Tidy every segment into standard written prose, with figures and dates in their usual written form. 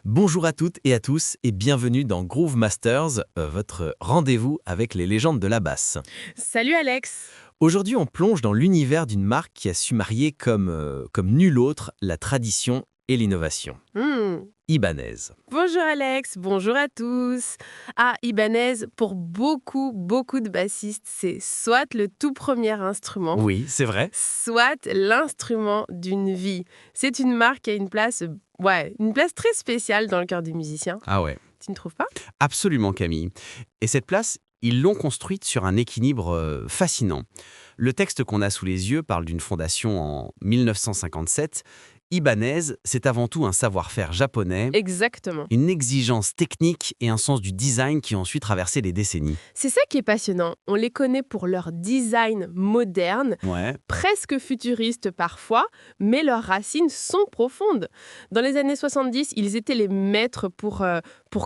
Bonjour à toutes et à tous et bienvenue dans Groove Masters, votre rendez-vous avec les légendes de la basse. Salut Alex. Aujourd'hui, on plonge dans l'univers d'une marque qui a su marier comme nulle autre la tradition et l'innovation. Ibanez. Bonjour Alex, bonjour à tous. Ibanez, pour beaucoup de bassistes, c'est soit le tout premier instrument, Oui, c'est vrai. soit l'instrument d'une vie. C'est une marque qui a une place très spéciale dans le cœur des musiciens. Ah ouais. Tu ne trouves pas? Absolument, Camille. Et cette place, ils l'ont construite sur un équilibre fascinant. Le texte qu'on a sous les yeux parle d'une fondation en 1957. Ibanez, c'est avant tout un savoir-faire japonais, Exactement. une exigence technique et un sens du design qui ont ensuite traversé les décennies. C'est ça qui est passionnant. On les connaît pour leur design moderne, Ouais. presque futuristes parfois, mais leurs racines sont profondes. Dans les années 70, ils étaient les maîtres pour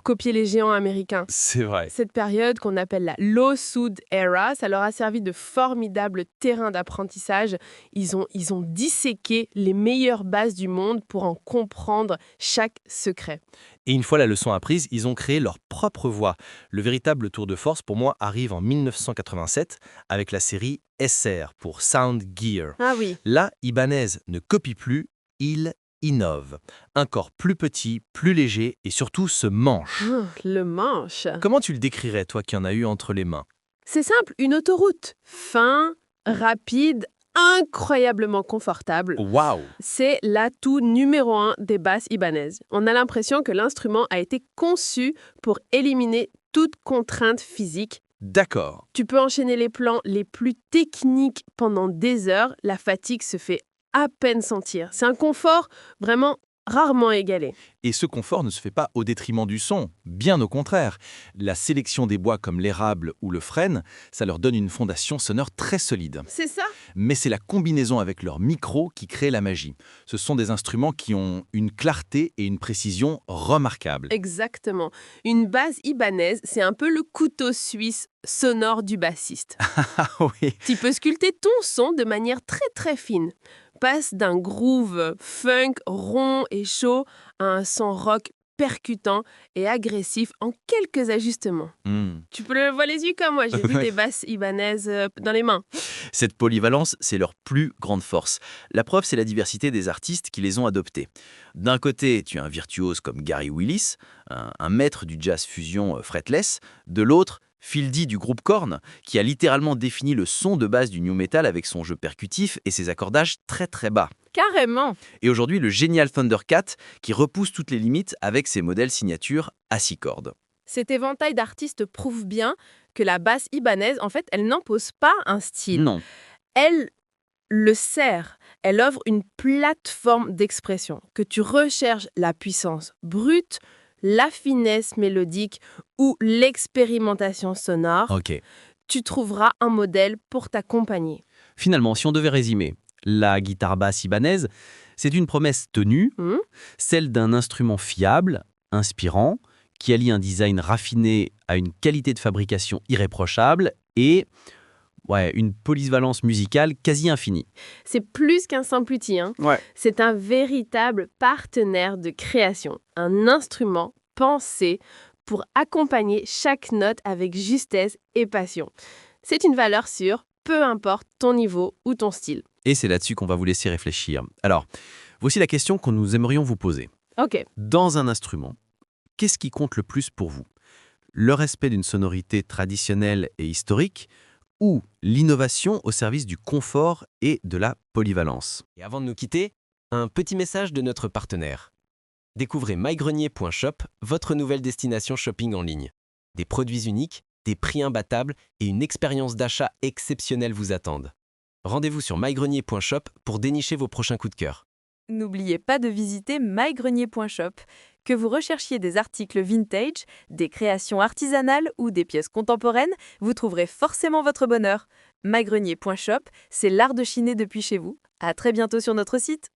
copier les géants américains. C'est vrai. Cette période qu'on appelle la Low Sud Era, ça leur a servi de formidable terrain d'apprentissage. Ils ont disséqué les meilleures bases du monde pour en comprendre chaque secret. Et une fois la leçon apprise, ils ont créé leur propre voix. Le véritable tour de force, pour moi, arrive en 1987 avec la série SR pour Sound Gear. Ah oui. Là, Ibanez ne copie plus, il innove. Un corps plus petit, plus léger et surtout se manche. Le manche. Comment tu le décrirais, toi qui en as eu entre les mains? C'est simple, une autoroute. Fin, rapide, incroyablement confortable. Waouh! C'est l'atout numéro 1 des basses Ibanez. On a l'impression que l'instrument a été conçu pour éliminer toute contrainte physique. D'accord. Tu peux enchaîner les plans les plus techniques pendant des heures, la fatigue se fait à peine sentir. C'est un confort vraiment rarement égalé. Et ce confort ne se fait pas au détriment du son, bien au contraire. La sélection des bois comme l'érable ou le frêne, ça leur donne une fondation sonore très solide. C'est ça? Mais c'est la combinaison avec leur micro qui crée la magie. Ce sont des instruments qui ont une clarté et une précision remarquables. Exactement. Une basse Ibanez, c'est un peu le couteau suisse sonore du bassiste. Ah oui, Tu peux sculpter ton son de manière très fine. Passe d'un groove funk rond et chaud à un son rock percutant et agressif en quelques ajustements. Tu peux le voir les yeux comme moi, j'ai vu des basses Ibanez dans les mains. cette polyvalence, c'est leur plus grande force. La preuve, c'est la diversité des artistes qui les ont adoptés. D'un côté, tu as un virtuose comme Gary Willis, un maître du jazz fusion fretless. De l'autre, Phil D du groupe Korn, qui a littéralement défini le son de base du new metal avec son jeu percutif et ses accordages très bas. Carrément. Et aujourd'hui, le génial Thundercat, qui repousse toutes les limites avec ses modèles signature à 6 cordes. Cet éventail d'artistes prouve bien que la basse Ibanez, en fait, elle n'impose pas un style. Non, Elle le sert. Elle offre une plateforme d'expression. Que tu recherches la puissance brute, la finesse mélodique ou l'expérimentation sonore, ok. tu trouveras un modèle pour t'accompagner. Finalement, si on devait résumer, la guitare basse ibanaise, c'est une promesse tenue, celle d'un instrument fiable, inspirant, qui allie un design raffiné à une qualité de fabrication irréprochable et une polyvalence musicale quasi infinie. C'est plus qu'un simple outil, hein. Ouais. C'est un véritable partenaire de création, un instrument pensé pour accompagner chaque note avec justesse et passion. C'est une valeur sûre, peu importe ton niveau ou ton style. Et c'est là-dessus qu'on va vous laisser réfléchir. Alors, voici la question que nous aimerions vous poser. Ok. Dans un instrument, qu'est-ce qui compte le plus pour vous? Le respect d'une sonorité traditionnelle et historique ou l'innovation au service du confort et de la polyvalence? Et avant de nous quitter, un petit message de notre partenaire. Découvrez mygrenier.shop, votre nouvelle destination shopping en ligne. Des produits uniques, des prix imbattables et une expérience d'achat exceptionnelle vous attendent. Rendez-vous sur mygrenier.shop pour dénicher vos prochains coups de cœur. N'oubliez pas de visiter mygrenier.shop. Que vous recherchiez des articles vintage, des créations artisanales ou des pièces contemporaines, vous trouverez forcément votre bonheur. mygrenier.shop, c'est l'art de chiner depuis chez vous. À très bientôt sur notre site.